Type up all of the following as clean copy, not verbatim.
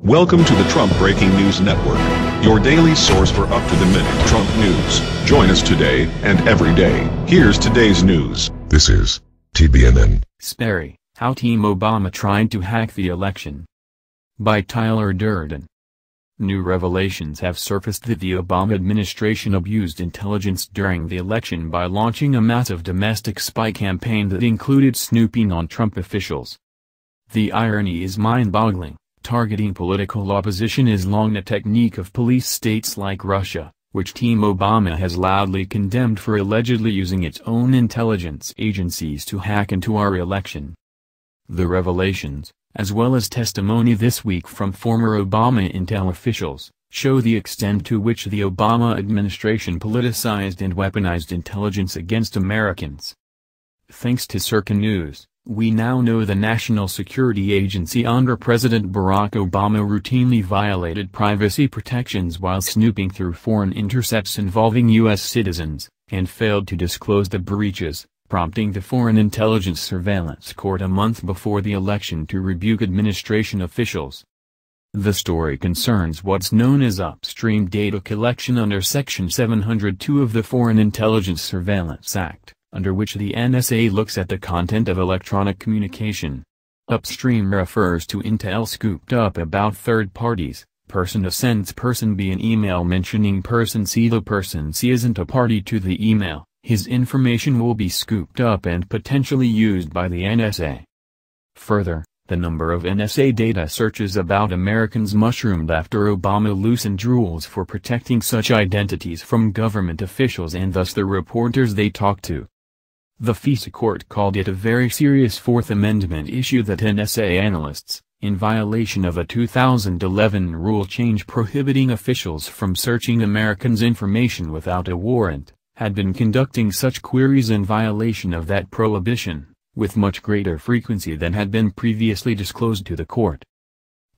Welcome to the Trump Breaking News Network, your daily source for up-to-the-minute Trump news. Join us today and every day. Here's today's news. This is TBNN. Sperry, How Team Obama Tried to Hack the Election. By Tyler Durden. New revelations have surfaced that the Obama administration abused intelligence during the election by launching a massive domestic spy campaign that included snooping on Trump officials. The irony is mind-boggling. Targeting political opposition is long a technique of police states like Russia, which Team Obama has loudly condemned for allegedly using its own intelligence agencies to hack into our election. The revelations, as well as testimony this week from former Obama intel officials, show the extent to which the Obama administration politicized and weaponized intelligence against Americans. Thanks to Circa News, we now know the National Security Agency under President Barack Obama routinely violated privacy protections while snooping through foreign intercepts involving U.S. citizens, and failed to disclose the breaches, prompting the Foreign Intelligence Surveillance Court a month before the election to rebuke administration officials. The story concerns what's known as upstream data collection under Section 702 of the Foreign Intelligence Surveillance Act, under which the NSA looks at the content of electronic communication. Upstream refers to intel scooped up about third parties. Person A sends person B an email mentioning person C. The person C isn't a party to the email. His information will be scooped up and potentially used by the NSA. Further, the number of NSA data searches about Americans mushroomed after Obama loosened rules for protecting such identities from government officials and thus the reporters they talk to. The FISA court called it a very serious Fourth Amendment issue that NSA analysts, in violation of a 2011 rule change prohibiting officials from searching Americans' information without a warrant, had been conducting such queries in violation of that prohibition, with much greater frequency than had been previously disclosed to the court.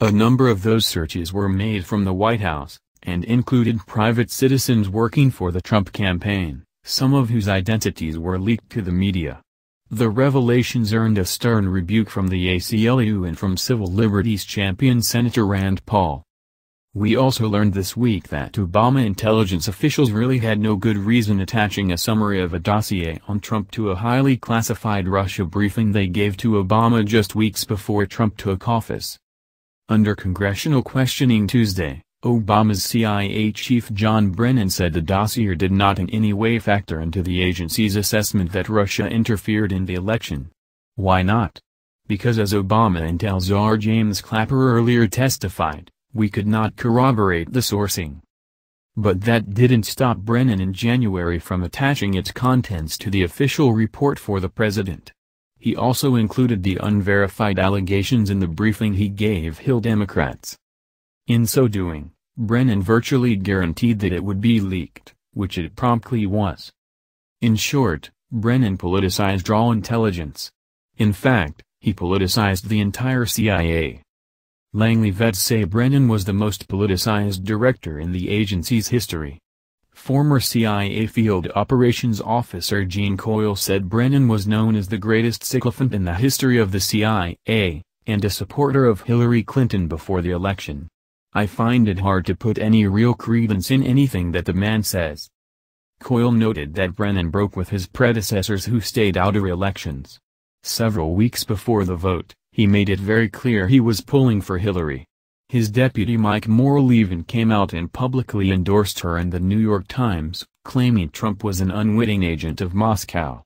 A number of those searches were made from the White House, and included private citizens working for the Trump campaign, some of whose identities were leaked to the media. The revelations earned a stern rebuke from the ACLU and from civil liberties champion Senator Rand Paul. We also learned this week that Obama intelligence officials really had no good reason attaching a summary of a dossier on Trump to a highly classified Russia briefing they gave to Obama just weeks before Trump took office. Under congressional questioning Tuesday, Obama's CIA chief John Brennan said the dossier did not in any way factor into the agency's assessment that Russia interfered in the election. Why not? Because as Obama intel czar James Clapper earlier testified, we could not corroborate the sourcing. But that didn't stop Brennan in January from attaching its contents to the official report for the president. He also included the unverified allegations in the briefing he gave Hill Democrats. In so doing, Brennan virtually guaranteed that it would be leaked, which it promptly was. In short, Brennan politicized raw intelligence. In fact, he politicized the entire CIA. Langley vets say Brennan was the most politicized director in the agency's history. Former CIA Field Operations Officer Gene Coyle said Brennan was known as the greatest sycophant in the history of the CIA, and a supporter of Hillary Clinton before the election. I find it hard to put any real credence in anything that the man says. Coyle noted that Brennan broke with his predecessors who stayed out of elections. Several weeks before the vote, he made it very clear he was pulling for Hillary. His deputy Mike Morrell even came out and publicly endorsed her in the New York Times, claiming Trump was an unwitting agent of Moscow.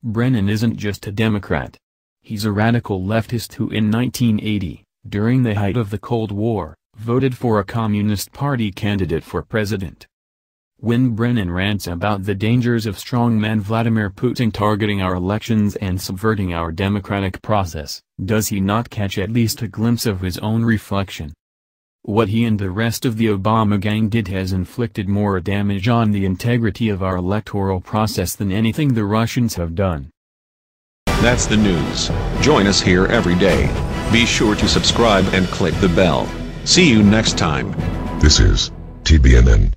Brennan isn't just a Democrat. He's a radical leftist who in 1980, during the height of the Cold War, voted for a Communist Party candidate for president. When Brennan rants about the dangers of strongman Vladimir Putin targeting our elections and subverting our democratic process, does he not catch at least a glimpse of his own reflection? What he and the rest of the Obama gang did has inflicted more damage on the integrity of our electoral process than anything the Russians have done. That's the news. Join us here every day. Be sure to subscribe and click the bell. See you next time. This is TBNN.